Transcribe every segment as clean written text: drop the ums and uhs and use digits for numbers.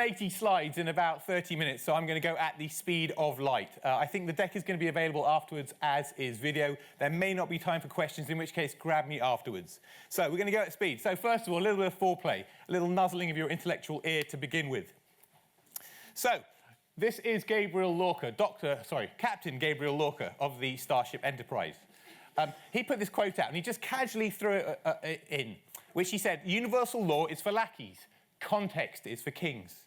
80 slides in about 30 minutes, so I'm going to go at the speed of light. I think the deck is going to be available afterwards, as is video. There may not be time for questions, in which case grab me afterwards. So we're going to go at speed. So first of all, a little bit of foreplay, a little nuzzling of your intellectual ear to begin with. So this is Captain Gabriel Lorca of the Starship Enterprise. He put this quote out, and he just casually threw it in, which he said, "Universal law is for lackeys. Context is for kings."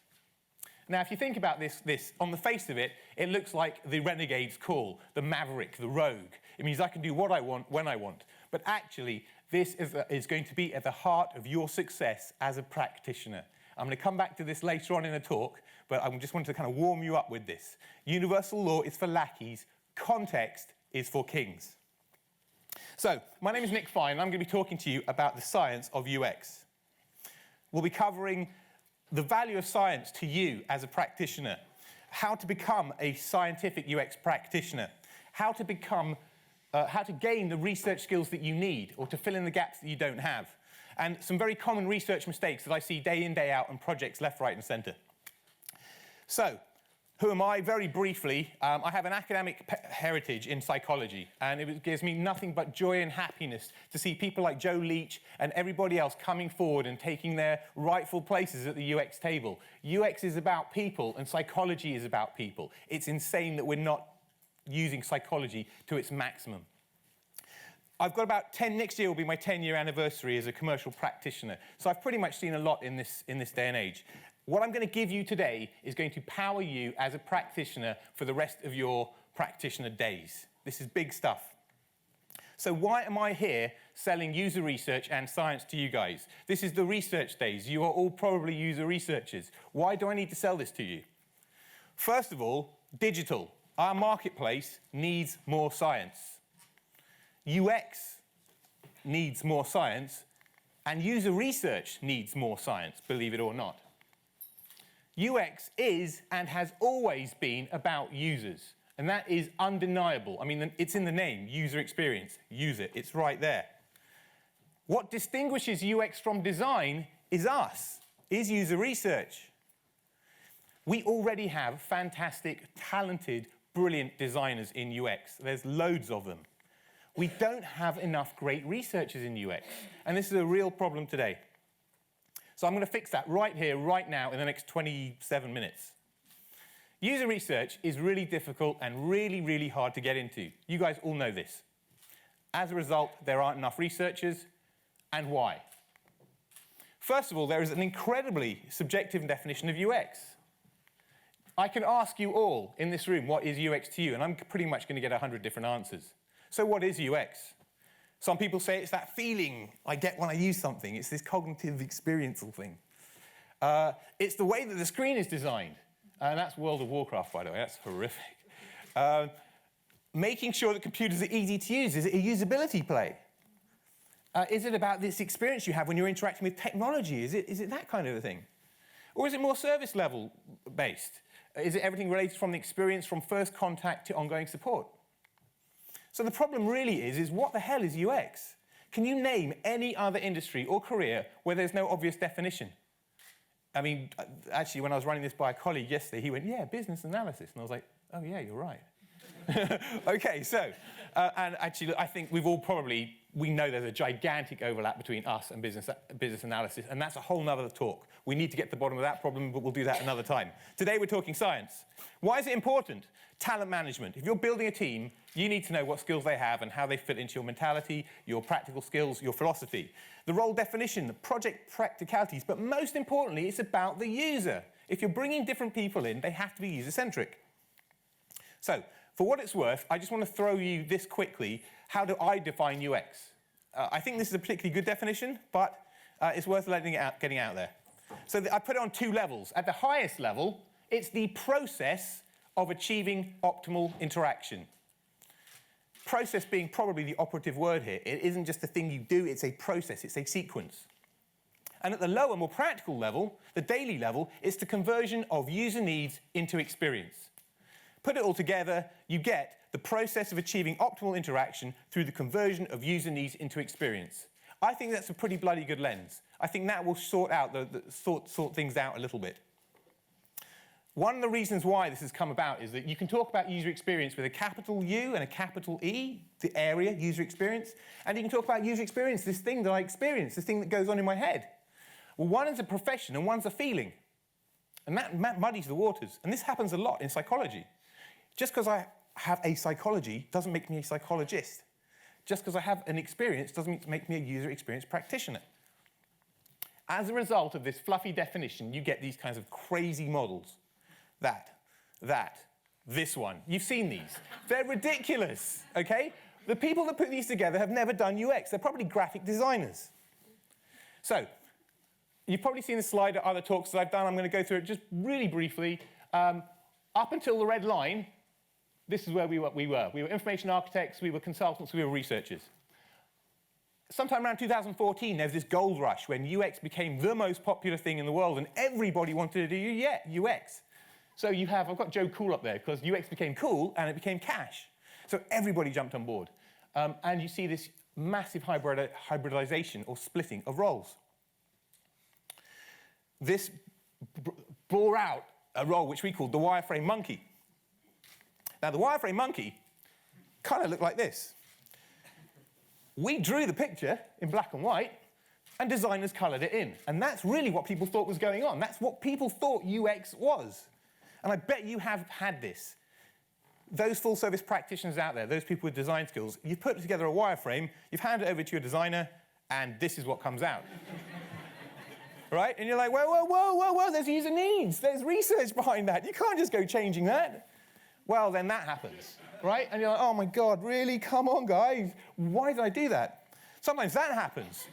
Now, if you think about this, on the face of it, it looks like the renegade's call, the maverick, the rogue. It means I can do what I want, when I want. But actually, this is going to be at the heart of your success as a practitioner. I'm going to come back to this later on in the talk, but I just wanted to kind of warm you up with this. Universal law is for lackeys. Context is for kings. So, my name is Nick Fine, and I'm going to be talking to you about the science of UX. We'll be covering the value of science to you as a practitioner, how to become a scientific UX practitioner, how to gain the research skills that you need or to fill in the gaps that you don't have, and some very common research mistakes that I see day in, day out on projects left, right, and centre. So, who am I? Very briefly, I have an academic heritage in psychology, and it gives me nothing but joy and happiness to see people like Joe Leach and everybody else coming forward and taking their rightful places at the UX table. UX is about people, and psychology is about people. It's insane that we're not using psychology to its maximum. I've got next year will be my 10-year anniversary as a commercial practitioner, so I've pretty much seen a lot in this day and age. What I'm going to give you today is going to power you as a practitioner for the rest of your practitioner days. This is big stuff. So why am I here selling user research and science to you guys? This is the research days. You are all probably user researchers. Why do I need to sell this to you? First of all, digital. Our marketplace needs more science. UX needs more science, and user research needs more science, believe it or not. UX is and has always been about users, and that is undeniable. I mean, it's in the name, user experience. Use it, it's right there. What distinguishes UX from design is us, is user research. We already have fantastic, talented, brilliant designers in UX. There's loads of them. We don't have enough great researchers in UX, and this is a real problem today. So I'm going to fix that right here, right now, in the next 27 minutes. User research is really difficult and really, really hard to get into. You guys all know this. As a result, there aren't enough researchers, and why? First of all, there is an incredibly subjective definition of UX. I can ask you all in this room, what is UX to you? And I'm pretty much going to get 100 different answers. So what is UX? Some people say it's that feeling I get when I use something. It's this cognitive experiential thing. It's the way that the screen is designed. And that's World of Warcraft, by the way. That's horrific. Making sure that computers are easy to use. Is it a usability play? Is it about this experience you have when you're interacting with technology? Is it that kind of a thing? Or is it more service level based? Is it everything related from the experience from first contact to ongoing support? So the problem really is what the hell is UX? Can you name any other industry or career where there's no obvious definition? I mean, actually, when I was running this by a colleague yesterday, he went, yeah, business analysis. And I was like, oh, yeah, you're right. OK, so, and actually, I think we know there's a gigantic overlap between us and business analysis, and that's a whole nother talk. We need to get to the bottom of that problem, but we'll do that another time. Today, we're talking science. Why is it important? Talent management. If you're building a team, you need to know what skills they have and how they fit into your mentality, your practical skills, your philosophy. The role definition, the project practicalities, but most importantly, it's about the user. If you're bringing different people in, they have to be user-centric. So, for what it's worth, I just want to throw you this quickly. How do I define UX? I think this is a particularly good definition, but it's worth getting out there. So I put it on 2 levels. At the highest level, it's the process of achieving optimal interaction. Process being probably the operative word here. It isn't just a thing you do, it's a process, it's a sequence. And at the lower, more practical level, the daily level, it's the conversion of user needs into experience. Put it all together, you get the process of achieving optimal interaction through the conversion of user needs into experience. I think that's a pretty bloody good lens. I think that will sort things out a little bit. One of the reasons why this has come about is that you can talk about user experience with a capital U and a capital E, the area, user experience, and you can talk about user experience, this thing that I experience, this thing that goes on in my head. Well, one is a profession and one's a feeling. And that muddies the waters. And this happens a lot in psychology. Just because I have a psychology doesn't make me a psychologist. Just because I have an experience doesn't make me a user experience practitioner. As a result of this fluffy definition, you get these kinds of crazy models. This one. You've seen these. They're ridiculous, okay? The people that put these together have never done UX. They're probably graphic designers. So, you've probably seen this slide at other talks that I've done. I'm going to go through it just really briefly. Up until the red line, this is where we were. We were information architects, we were consultants, we were researchers. Sometime around 2014, there was this gold rush when UX became the most popular thing in the world, and everybody wanted to do UX. So I've got Joe Cool up there, because UX became cool, and it became cash. So everybody jumped on board. And you see this massive hybridization or splitting of roles. This bore out a role which we called the Wireframe Monkey. Now, the Wireframe Monkey kind of looked like this. We drew the picture in black and white, and designers colored it in. And that's really what people thought was going on. That's what people thought UX was. And I bet you have had this. Those full-service practitioners out there, those people with design skills, you've put together a wireframe, you've handed it over to your designer, and this is what comes out. Right? And you're like, whoa, there's user needs. There's research behind that. You can't just go changing that. Well, then that happens, right? And you're like, oh my God, really? Come on, guys. Why did I do that? Sometimes that happens.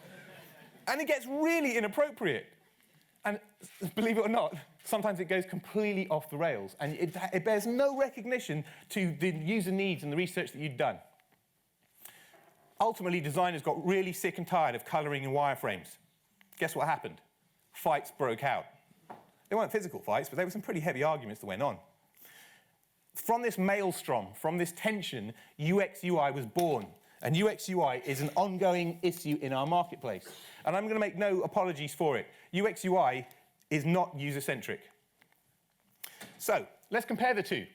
And it gets really inappropriate. And believe it or not, sometimes it goes completely off the rails. And it bears no recognition to the user needs and the research that you've done. Ultimately, designers got really sick and tired of coloring in wireframes. Guess what happened? Fights broke out. They weren't physical fights, but there were some pretty heavy arguments that went on. From this maelstrom, from this tension, UX/UI was born. And UX/UI is an ongoing issue in our marketplace. And I'm going to make no apologies for it. UX/UI is not user-centric. So, let's compare the two.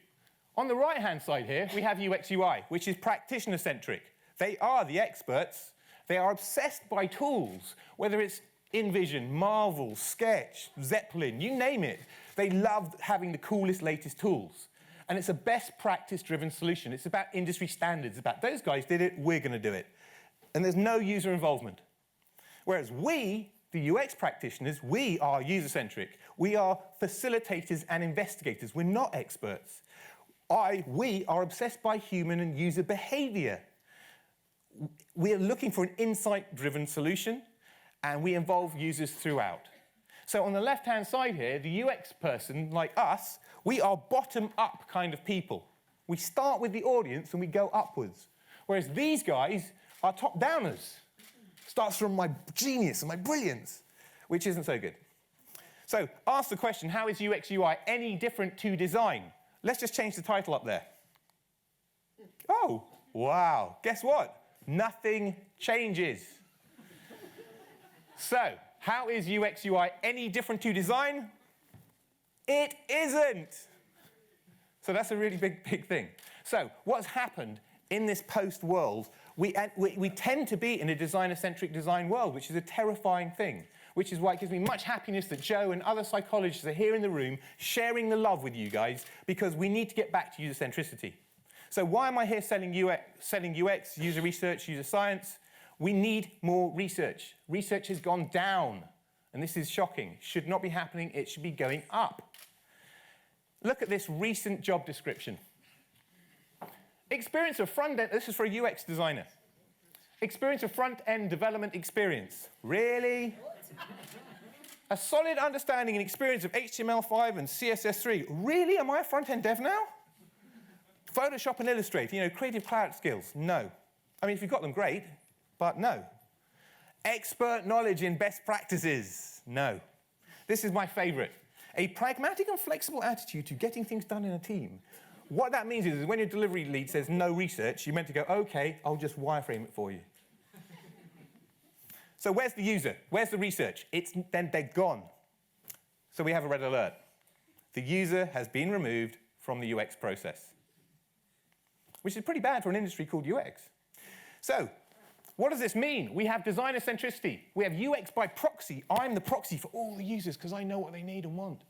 On the right-hand side here, we have UX/UI, which is practitioner-centric. They are the experts. They are obsessed by tools, whether it's InVision, Marvel, Sketch, Zeppelin, you name it. They love having the coolest, latest tools. And it's a best practice-driven solution. It's about industry standards. It's about those guys did it, we're going to do it. And there's no user involvement. Whereas we, the UX practitioners, we are user-centric. We are facilitators and investigators. We're not experts. We are obsessed by human and user behavior. We are looking for an insight-driven solution, and we involve users throughout. So on the left-hand side here, the UX person, like us, we are bottom-up kind of people. We start with the audience and we go upwards. Whereas these guys are top-downers. Starts from my genius and my brilliance, which isn't so good. So ask the question, how is UX/UI any different to design? Let's just change the title up there. Oh, wow. Guess what? Nothing changes. So, how is UX/UI any different to design? It isn't. So that's a really big thing. So what's happened in this post-world, we tend to be in a designer-centric design world, which is a terrifying thing, which is why it gives me much happiness that Joe and other psychologists are here in the room sharing the love with you guys, because we need to get back to user-centricity. So why am I here selling UX, user research, user science? We need more research. Research has gone down, and this is shocking. Should not be happening, it should be going up. Look at this recent job description. Experience of front-end, this is for a UX designer. Experience of front-end development experience. Really? A solid understanding and experience of HTML5 and CSS3. Really? Am I a front-end dev now? Photoshop and Illustrator, Creative Cloud skills. No. I mean, if you've got them, great, but no. Expert knowledge in best practices. No. This is my favorite. A pragmatic and flexible attitude to getting things done in a team. What that means is when your delivery lead says no research, you're meant to go, OK, I'll just wireframe it for you. So where's the user? Where's the research? Then they're gone. So we have a red alert. The user has been removed from the UX process, which is pretty bad for an industry called UX. So, what does this mean? We have designer centricity. We have UX by proxy. I'm the proxy for all the users because I know what they need and want.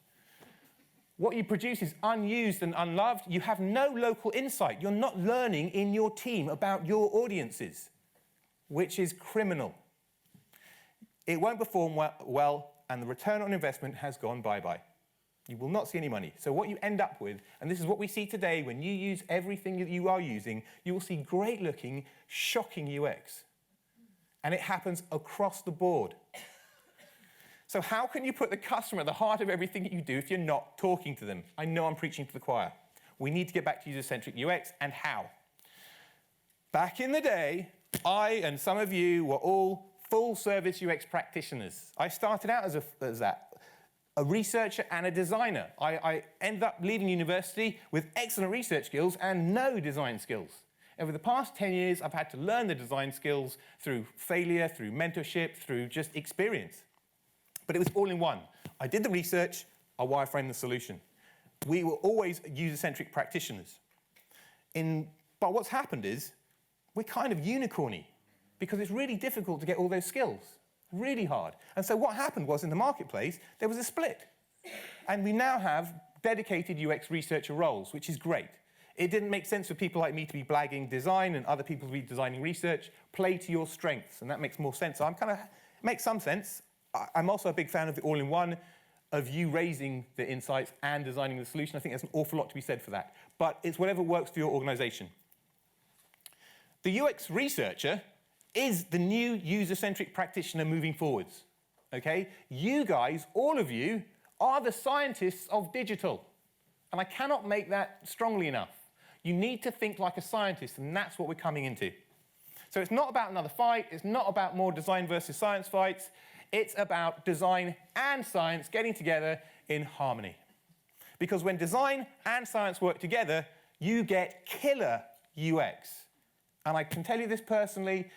What you produce is unused and unloved. You have no local insight. You're not learning in your team about your audiences, which is criminal. It won't perform well, and the return on investment has gone bye-bye. You will not see any money. So what you end up with, and this is what we see today, when you use everything that you are using, you will see great-looking, shocking UX. And it happens across the board. So how can you put the customer at the heart of everything that you do if you're not talking to them? I know I'm preaching to the choir. We need to get back to user-centric UX, and how? Back in the day, I and some of you were all full-service UX practitioners. I started out as that. A researcher and a designer. I ended up leaving university with excellent research skills and no design skills. Over the past 10 years, I've had to learn the design skills through failure, through mentorship, through just experience. But it was all in one. I did the research, I wireframed the solution. We were always user-centric practitioners. But what's happened is, we're kind of unicorny, because it's really difficult to get all those skills. Really hard. And so what happened was, in the marketplace, there was a split. And we now have dedicated UX researcher roles, which is great. It didn't make sense for people like me to be blagging design and other people to be designing research. Play to your strengths, and that makes more sense. So makes some sense. I'm also a big fan of the all-in-one, of you raising the insights and designing the solution. I think there's an awful lot to be said for that. But it's whatever works for your organization. The UX researcher is the new user-centric practitioner moving forwards, okay? You guys, all of you, are the scientists of digital. And I cannot make that strongly enough. You need to think like a scientist, and that's what we're coming into. So it's not about another fight. It's not about more design versus science fights. It's about design and science getting together in harmony. Because when design and science work together, you get killer UX. And I can tell you this personally,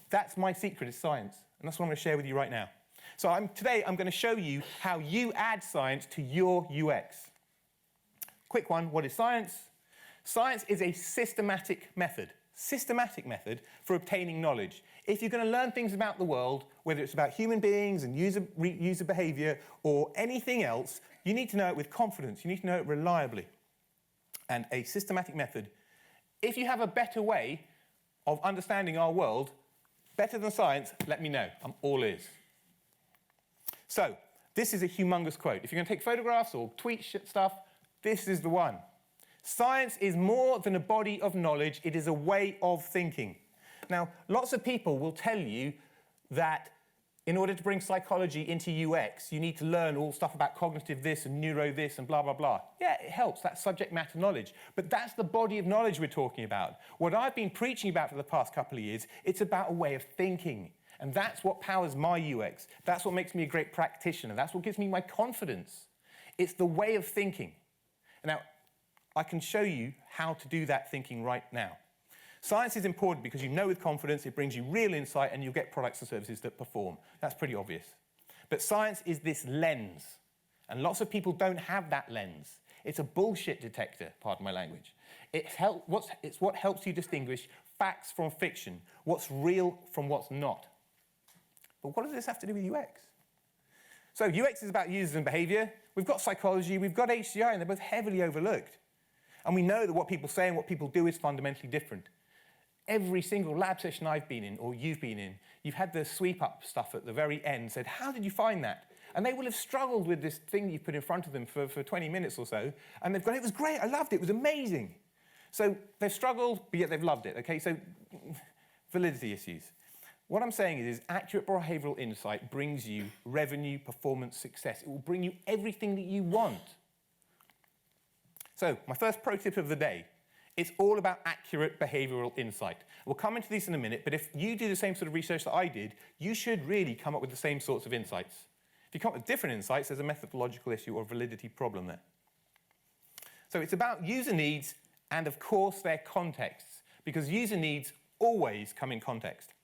that's my secret, is science. And that's what I'm going to share with you right now. So today, I'm going to show you how you add science to your UX. Quick one, what is science? Science is a systematic method for obtaining knowledge. If you're going to learn things about the world, whether it's about human beings and user behavior or anything else, you need to know it with confidence. You need to know it reliably. And a systematic method. If you have a better way of understanding our world, better than science, let me know. I'm all ears. So, this is a humongous quote. If you're going to take photographs or tweet stuff, this is the one. Science is more than a body of knowledge. It is a way of thinking. Now, lots of people will tell you that in order to bring psychology into UX, you need to learn all stuff about cognitive this and neuro this and blah, blah, blah. Yeah, it helps. That's subject matter knowledge. But that's the body of knowledge we're talking about. What I've been preaching about for the past couple of years, it's about a way of thinking. And that's what powers my UX. That's what makes me a great practitioner. That's what gives me my confidence. It's the way of thinking. Now, I can show you how to do that thinking right now. Science is important because you know with confidence, it brings you real insight, and you'll get products and services that perform. That's pretty obvious. But science is this lens, and lots of people don't have that lens. It's a bullshit detector, pardon my language. It's what helps you distinguish facts from fiction, what's real from what's not. But what does this have to do with UX? So UX is about users and behavior. We've got psychology, we've got HCI, and they're both heavily overlooked. And we know that what people say and what people do is fundamentally different. Every single lab session I've been in, or you've been in, you've had the sweep-up stuff at the very end, said, how did you find that? And they will have struggled with this thing you've put in front of them for 20 minutes or so, and they've gone, it was great, I loved it, it was amazing. So they've struggled, but yet they've loved it, okay? So validity issues. What I'm saying is accurate behavioral insight brings you revenue, performance, success. It will bring you everything that you want. So my first pro tip of the day, it's all about accurate behavioral insight. We'll come into this in a minute, but if you do the same sort of research that I did, you should really come up with the same sorts of insights. If you come up with different insights, there's a methodological issue or validity problem there. So it's about user needs and, of course, their contexts, because user needs always come in context.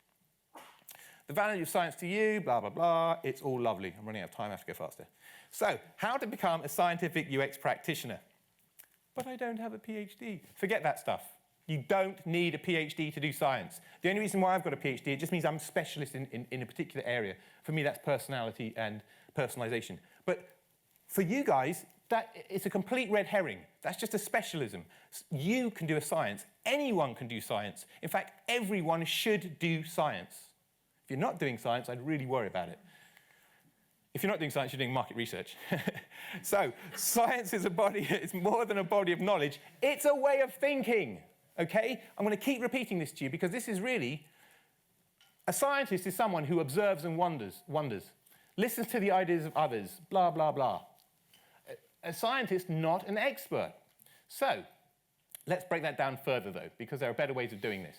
The value of science to you, blah, blah, blah. It's all lovely. I'm running out of time. I have to go faster. So, how to become a scientific UX practitioner. But I don't have a PhD. Forget that stuff. You don't need a PhD to do science. The only reason why I've got a PhD, it just means I'm a specialist in a particular area. For me, that's personality and personalization. But for you guys, it's a complete red herring. That's just a specialism. You can do a science. Anyone can do science. In fact, everyone should do science. If you're not doing science, I'd really worry about it. If you're not doing science, you're doing market research. So, science is it's more than a body of knowledge. It's a way of thinking. Okay? I'm going to keep repeating this to you because this is really... A scientist is someone who observes and wonders, listens to the ideas of others, blah, blah, blah. A scientist, not an expert. So, let's break that down further, though, because there are better ways of doing this.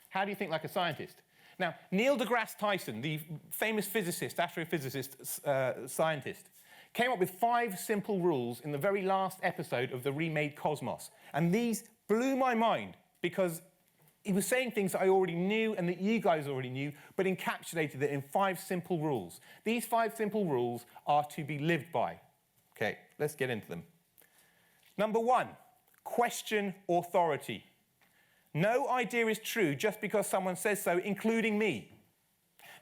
How do you think like a scientist? Now, Neil deGrasse Tyson, the famous physicist, astrophysicist, scientist, came up with 5 simple rules in the very last episode of the remade Cosmos. And these blew my mind because he was saying things that I already knew and that you guys already knew, but encapsulated it in 5 simple rules. These 5 simple rules are to be lived by. Okay, let's get into them. Number 1, question authority. No idea is true just because someone says so, including me.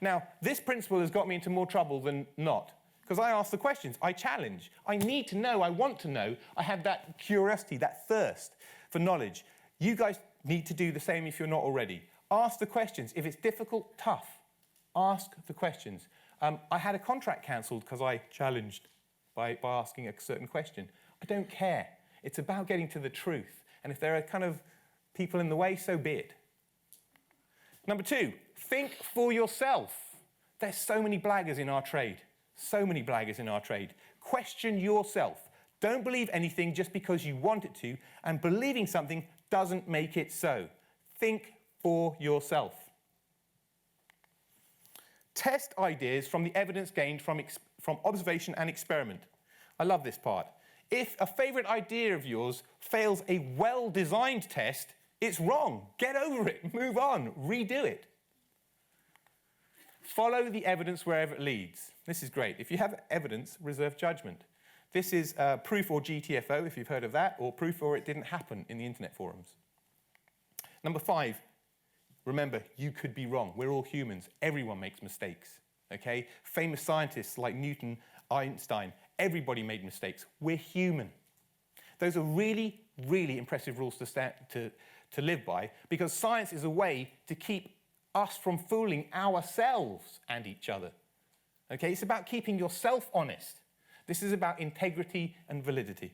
Now, this principle has got me into more trouble than not, because I ask the questions, I challenge, I need to know, I want to know, I have that curiosity, that thirst for knowledge. You guys need to do the same if you're not already. Ask the questions. If it's difficult, tough, ask the questions. I had a contract cancelled because I challenged by asking a certain question. I don't care. It's about getting to the truth. And if there are kind of people in the way, so be it. Number 2, think for yourself. There's so many blaggers in our trade. So many blaggers in our trade. Question yourself. Don't believe anything just because you want it to, and believing something doesn't make it so. Think for yourself. Test ideas from the evidence gained from observation and experiment. I love this part. If a favorite idea of yours fails a well-designed test, it's wrong. Get over it. Move on. Redo it. Follow the evidence wherever it leads. This is great. If you have evidence, reserve judgment. This is proof or GTFO, if you've heard of that, or proof or it didn't happen in the internet forums. Number 5, remember, you could be wrong. We're all humans. Everyone makes mistakes, okay? Famous scientists like Newton, Einstein, everybody made mistakes. We're human. Those are really, really impressive rules to live by, because science is a way to keep us from fooling ourselves and each other, okay? It's about keeping yourself honest. This is about integrity and validity.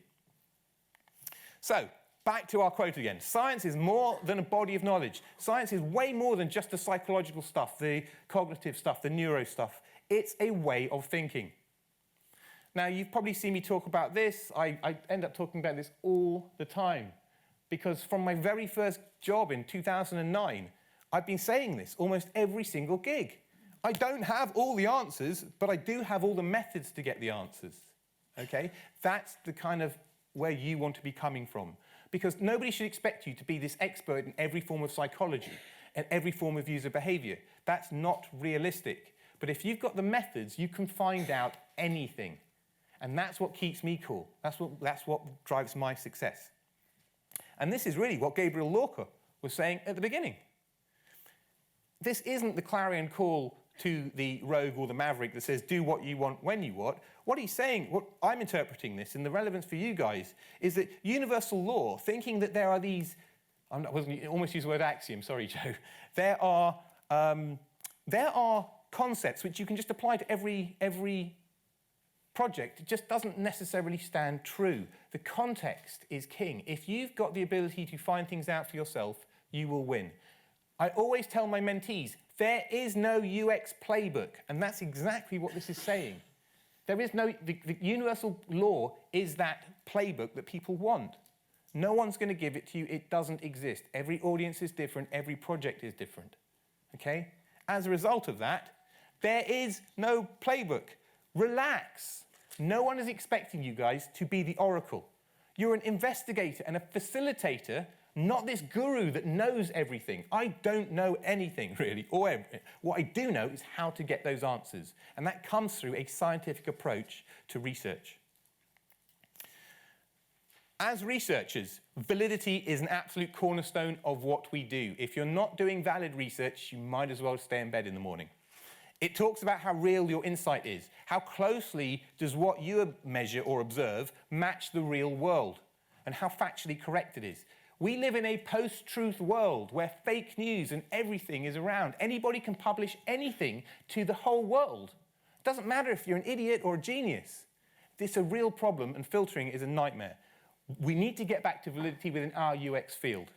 So, back to our quote again. Science is more than a body of knowledge. Science is way more than just the psychological stuff, the cognitive stuff, the neuro stuff. It's a way of thinking. Now, you've probably seen me talk about this. I end up talking about this all the time, because from my very first job in 2009, I've been saying this almost every single gig. I don't have all the answers, but I do have all the methods to get the answers, okay? That's the kind of where you want to be coming from, because nobody should expect you to be this expert in every form of psychology and every form of user behavior. That's not realistic. But if you've got the methods, you can find out anything. And that's what keeps me cool. That's what drives my success. And this is really what Gabriel Lorca was saying at the beginning. This isn't the clarion call to the rogue or the maverick that says, do what you want when you want. What he's saying, what I'm interpreting this, and the relevance for you guys, is that universal law, thinking that there are these, I almost use the word axiom, sorry, Joe. There are concepts which you can just apply to every project. It just doesn't necessarily stand true. The context is king. If you've got the ability to find things out for yourself, you will win. I always tell my mentees, there is no UX playbook, and that's exactly what this is saying. There is no, the universal law is that playbook that people want. No one's going to give it to you. It doesn't exist. Every audience is different. Every project is different, okay? As a result of that, there is no playbook. Relax. No one is expecting you guys to be the oracle. You're an investigator and a facilitator Not this guru that knows everything. I don't know anything, really, or everything. What I do know is how to get those answers, and that comes through a scientific approach to research. As researchers, validity is an absolute cornerstone of what we do. If you're not doing valid research, you might as well stay in bed in the morning. It talks about how real your insight is. How closely does what you measure or observe match the real world, and how factually correct it is. We live in a post-truth world where fake news and everything is around. Anybody can publish anything to the whole world. It doesn't matter if you're an idiot or a genius. It's a real problem, and filtering is a nightmare. We need to get back to validity within our UX field.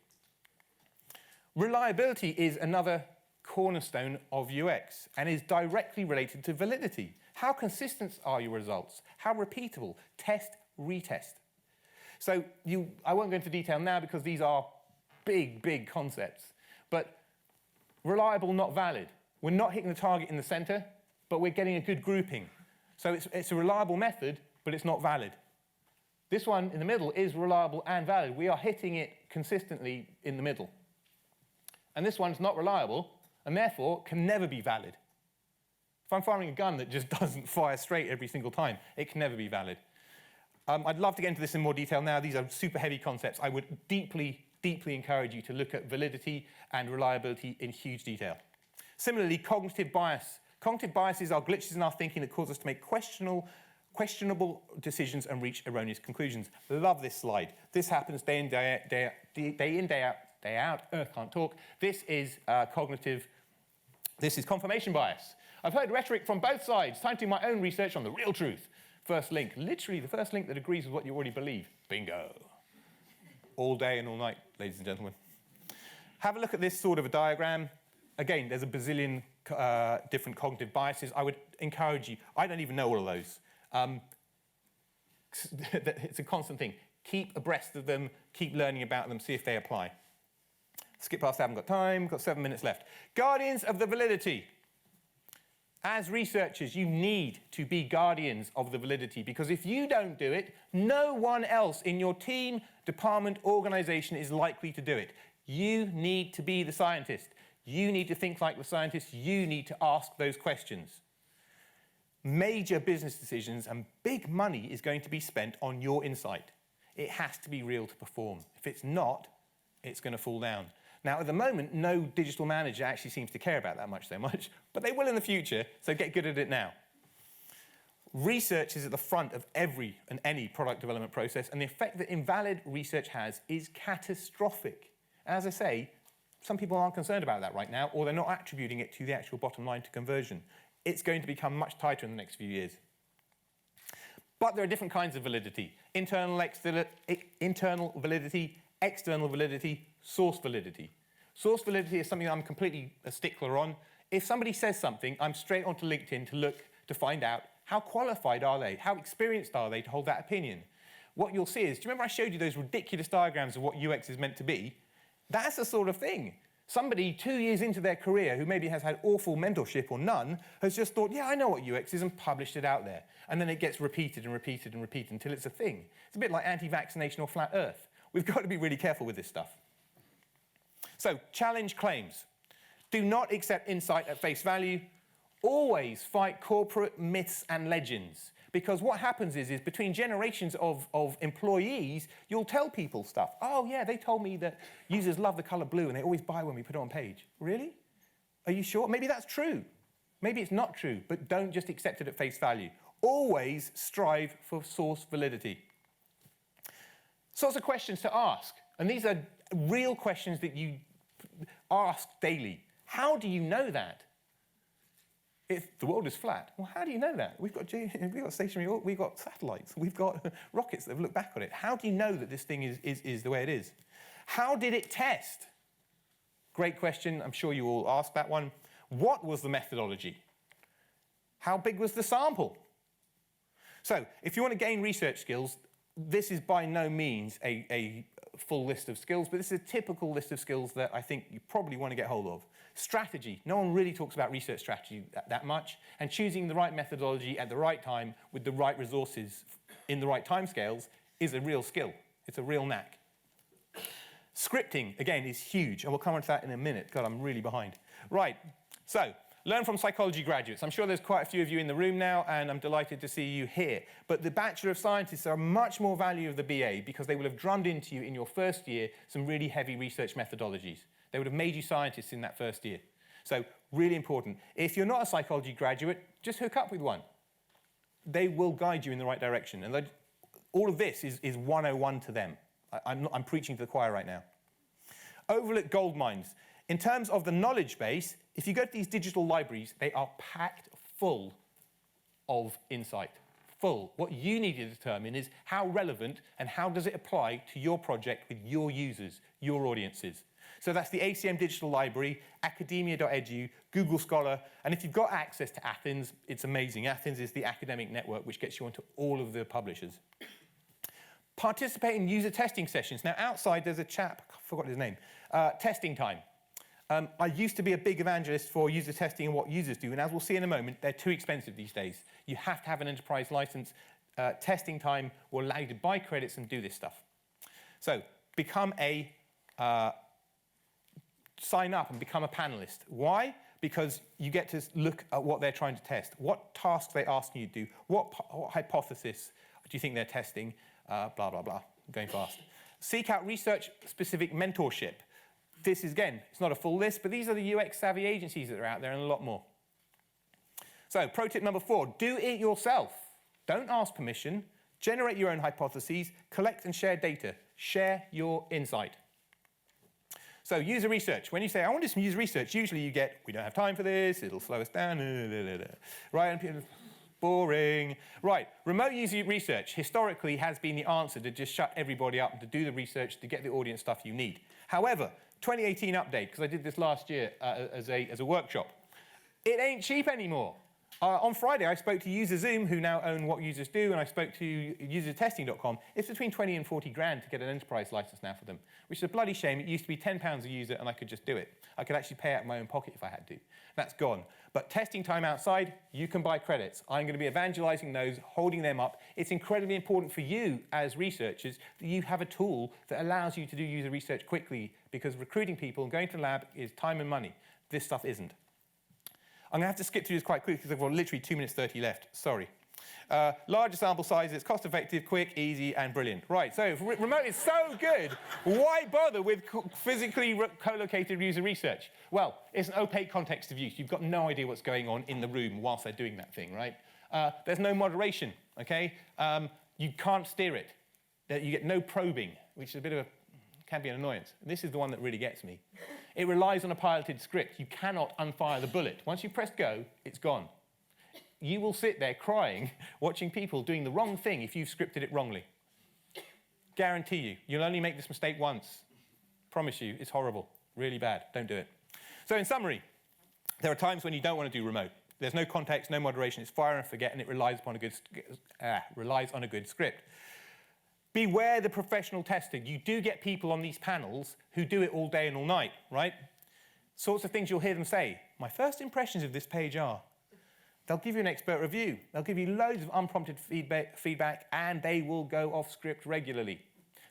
Reliability is another cornerstone of UX and is directly related to validity. How consistent are your results? How repeatable? Test, retest. So I won't go into detail now because these are big, big concepts. But reliable, not valid. We're not hitting the target in the center, but we're getting a good grouping. So it's a reliable method, but it's not valid. This one in the middle is reliable and valid. We are hitting it consistently in the middle. And this one's not reliable, and therefore can never be valid. If I'm firing a gun that just doesn't fire straight every single time, it can never be valid. I'd love to get into this in more detail now. These are super heavy concepts. I would deeply, deeply encourage you to look at validity and reliability in huge detail. Similarly, cognitive bias. Cognitive biases are glitches in our thinking that cause us to make questionable decisions and reach erroneous conclusions. Love this slide. This happens day in, day out. Can't talk. This is confirmation bias. I've heard rhetoric from both sides. Time to do my own research on the real truth. First link, literally the first link that agrees with what you already believe. Bingo. All day and all night, ladies and gentlemen. Have a look at this sort of a diagram. Again, there's a bazillion different cognitive biases. I would encourage you, I don't even know all of those. It's a constant thing. Keep abreast of them, keep learning about them, see if they apply. Skip past, I haven't got time, got 7 minutes left. Guardians of the validity. As researchers, you need to be guardians of the validity, because if you don't do it, no one else in your team, department, organization is likely to do it. You need to be the scientist. You need to think like the scientist. You need to ask those questions. Major business decisions and big money is going to be spent on your insight. It has to be real to perform. If it's not, it's going to fall down. Now, at the moment, no digital manager actually seems to care about that so much, but they will in the future, so get good at it now. Research is at the front of every and any product development process, and the effect that invalid research has is catastrophic. As I say, some people aren't concerned about that right now, or they're not attributing it to the actual bottom line to conversion. It's going to become much tighter in the next few years. But there are different kinds of validity. Internal validity, external validity, source validity. Source validity is something I'm completely a stickler on. If somebody says something, I'm straight onto LinkedIn to look to find out how qualified are they, how experienced are they to hold that opinion. What you'll see is, do you remember I showed you those ridiculous diagrams of what UX is meant to be? That's the sort of thing. Somebody 2 years into their career who maybe has had awful mentorship or none has just thought, yeah, I know what UX is, and published it out there. And then it gets repeated and repeated and repeated until it's a thing. It's a bit like anti-vaccination or flat earth. We've got to be really careful with this stuff. So, challenge claims. Do not accept insight at face value. Always fight corporate myths and legends. Because what happens is between generations of employees, you'll tell people stuff. Oh, yeah, they told me that users love the color blue and they always buy when we put it on page. Really? Are you sure? Maybe that's true. Maybe it's not true, but don't just accept it at face value. Always strive for source validity. Sorts of questions to ask. And these are real questions that you ask daily. How do you know that? If the world is flat, well, how do you know that? We've got stationary, we've got satellites, we've got rockets that have looked back on it. How do you know that this thing is the way it is? How did it test? Great question. I'm sure you all asked that one. What was the methodology? How big was the sample? So, if you want to gain research skills, this is by no means a full list of skills, but this is a typical list of skills that I think you probably want to get hold of. Strategy. No one really talks about research strategy that much, and choosing the right methodology at the right time with the right resources in the right timescales is a real skill. It's a real knack. Scripting, again, is huge, and we'll come on to that in a minute. God, I'm really behind. Right, so learn from psychology graduates. I'm sure there's quite a few of you in the room now, and I'm delighted to see you here. But the Bachelor of Scientists are much more value of the BA because they will have drummed into you in your first year some really heavy research methodologies. They would have made you scientists in that first year. So really important. If you're not a psychology graduate, just hook up with one. They will guide you in the right direction. And all of this is 101 to them. I'm preaching to the choir right now. Overlooked gold mines. In terms of the knowledge base, if you go to these digital libraries, they are packed full of insight. Full. What you need to determine is how relevant and how does it apply to your project with your users, your audiences. So that's the ACM Digital Library, academia.edu, Google Scholar, and if you've got access to Athens, it's amazing. Athens is the academic network which gets you onto all of the publishers. Participate in user testing sessions. Now, outside there's a chap, I forgot his name, testing time. I used to be a big evangelist for user testing and what users do, and as we'll see in a moment, they're too expensive these days. You have to have an enterprise license. Testing time will allow you to buy credits and do this stuff. So, sign up and become a panelist. Why? Because you get to look at what they're trying to test, what tasks they're asking you to do, what hypothesis do you think they're testing, blah, blah, blah. I'm going fast. Seek out research-specific mentorship. This is, again, it's not a full list, but these are the UX-savvy agencies that are out there and a lot more. So, pro tip number 4, do it yourself. Don't ask permission. Generate your own hypotheses. Collect and share data. Share your insight. So, user research. When you say, I want to do some user research, usually you get, we don't have time for this, it'll slow us down, right? And people, boring. Right, remote user research historically has been the answer to just shut everybody up and to do the research to get the audience stuff you need. However, 2018 update, because I did this last year as a workshop, it ain't cheap anymore. On Friday, I spoke to UserZoom, who now own What Users Do, and I spoke to usertesting.com. It's between 20 and 40 grand to get an enterprise license now for them, which is a bloody shame. It used to be £10 a user, and I could just do it. I could actually pay out of my own pocket if I had to. That's gone. But testing time outside, you can buy credits. I'm going to be evangelizing those, holding them up. It's incredibly important for you as researchers that you have a tool that allows you to do user research quickly, because recruiting people and going to the lab is time and money. This stuff isn't. I'm going to have to skip through this quite quickly because I've got literally 2 minutes 30 left. Sorry. Larger sample sizes, cost-effective, quick, easy, and brilliant. Right, so if remote is so good, why bother with physically co-located user research? Well, it's an opaque context of use. You've got no idea what's going on in the room whilst they're doing that thing, right? There's no moderation, OK? You can't steer it. You get no probing, which is a bit of can be an annoyance. This is the one that really gets me. It relies on a piloted script. You cannot unfire the bullet. Once you press go, it's gone. You will sit there crying, watching people doing the wrong thing if you've scripted it wrongly. Guarantee you. You'll only make this mistake once. Promise you, it's horrible. Really bad. Don't do it. So in summary, there are times when you don't want to do remote. There's no context, no moderation. It's fire and forget, and it relies on a good script. Beware the professional tester. You do get people on these panels who do it all day and all night, right? Sorts of things you'll hear them say. My first impressions of this page are, they'll give you an expert review. They'll give you loads of unprompted feedback, and they will go off script regularly.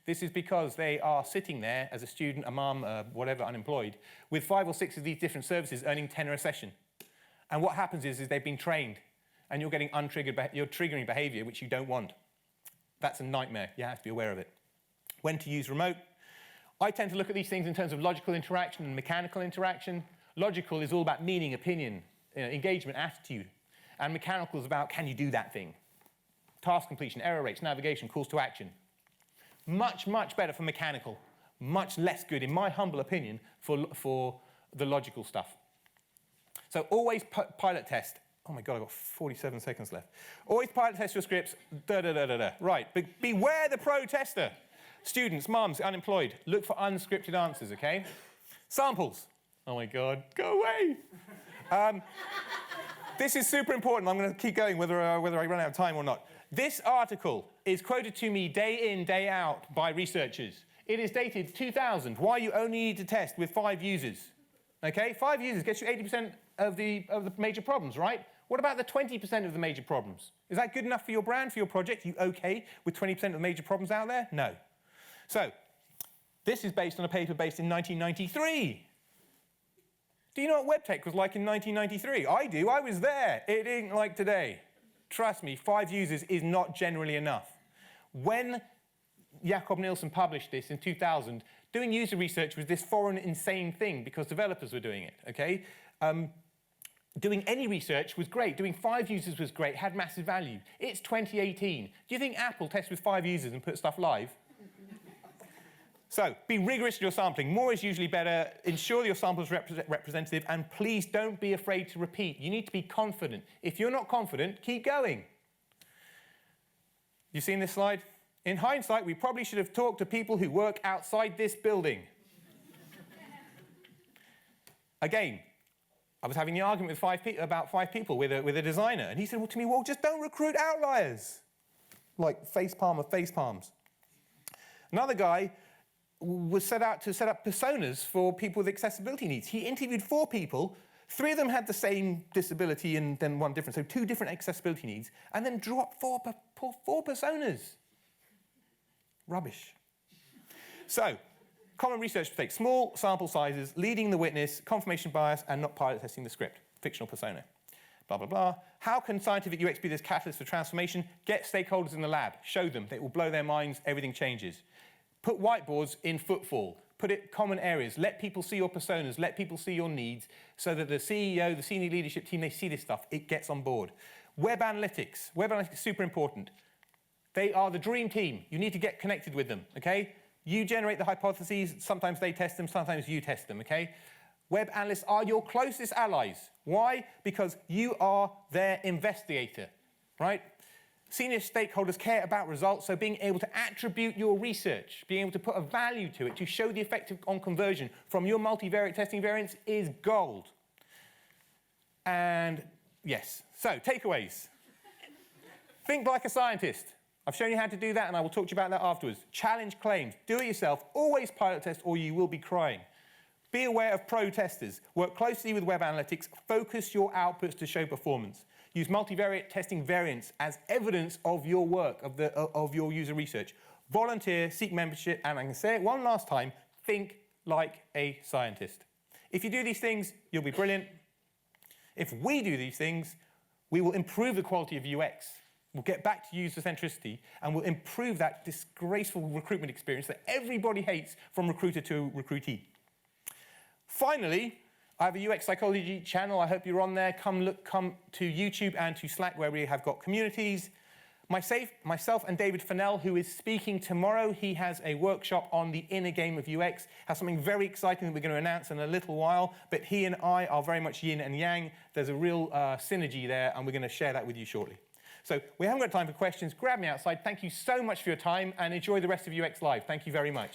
This is because they are sitting there as a student, a mum, whatever, unemployed, with 5 or 6 of these different services earning tenner a session. And what happens is they've been trained, and you're getting you're triggering behavior which you don't want. That's a nightmare. You have to be aware of it. When to use remote? I tend to look at these things in terms of logical interaction and mechanical interaction. Logical is all about meaning, opinion, engagement, attitude. And mechanical is about, can you do that thing? Task completion, error rates, navigation, calls to action. Much, much better for mechanical. Much less good, in my humble opinion, for the logical stuff. So always pilot test. Oh my God, I've got 47 seconds left. Always pilot test your scripts, Right, but beware the pro tester. Students, mums, unemployed, look for unscripted answers, OK? Samples. Oh my God, go away. This is super important. I'm going to keep going whether I run out of time or not. This article is quoted to me day in, day out by researchers. It is dated 2000. Why you only need to test with 5 users. OK? 5 users gets you 80% of the major problems, right? What about the 20% of the major problems? Is that good enough for your brand, for your project? You OK with 20% of the major problems out there? No. So, This is based on a paper based in 1993. Do you know what web tech was like in 1993? I do. I was there. It ain't like today. Trust me, 5 users is not generally enough. When Jakob Nielsen published this in 2000, doing user research was this foreign, insane thing because developers were doing it, okay? Doing any research was great. Doing 5 users was great, had massive value. It's 2018. Do you think Apple tests with 5 users and puts stuff live? So, be rigorous in your sampling. More is usually better. Ensure your sample is representative, and please don't be afraid to repeat. You need to be confident. If you're not confident, keep going. You seen this slide? In hindsight, we probably should have talked to people who work outside this building. Again, I was having the argument with about 5 people with a designer, and he said, well, to me, well, just don't recruit outliers. Like facepalm of facepalms. Another guy was set out to set up personas for people with accessibility needs. He interviewed 4 people. 3 of them had the same disability and then 1 different, so 2 different accessibility needs, and then drew up 4 personas. Rubbish. So, common research mistakes: small sample sizes, leading the witness, confirmation bias, and not pilot testing the script. Fictional persona. Blah, blah, blah. How can scientific UX be this catalyst for transformation? Get stakeholders in the lab. Show them. It will blow their minds. Everything changes. Put whiteboards in footfall. Put it common areas. Let people see your personas. Let people see your needs so that the CEO, the senior leadership team, they see this stuff. It gets on board. Web analytics. Web analytics is super important. They are the dream team. You need to get connected with them, okay? You generate the hypotheses. Sometimes they test them. Sometimes you test them, okay? Web analysts are your closest allies. Why? Because you are their investigator, right? Senior stakeholders care about results, so being able to attribute your research, being able to put a value to it, to show the effect on conversion from your multivariate testing variants is gold. And yes, so takeaways. Think like a scientist. I've shown you how to do that, and I will talk to you about that afterwards. Challenge claims. Do it yourself. Always pilot test, or you will be crying. Be aware of pro testers. Work closely with web analytics. Focus your outputs to show performance. Use multivariate testing variants as evidence of your work, of your user research. Volunteer, seek membership, and I can say it one last time, think like a scientist. If you do these things, you'll be brilliant. If we do these things, we will improve the quality of UX. We'll get back to user centricity, and we'll improve that disgraceful recruitment experience that everybody hates from recruiter to recruitee. Finally, I have a UX psychology channel. I hope you're on there. Come to YouTube and to Slack, where we have got communities. Myself and David Fennell, who is speaking tomorrow, he has a workshop on the inner game of UX, has something very exciting that we're going to announce in a little while, but he and I are very much yin and yang. There's a real synergy there, and we're going to share that with you shortly. So we haven't got time for questions. Grab me outside. Thank you so much for your time, and enjoy the rest of UX Live. Thank you very much.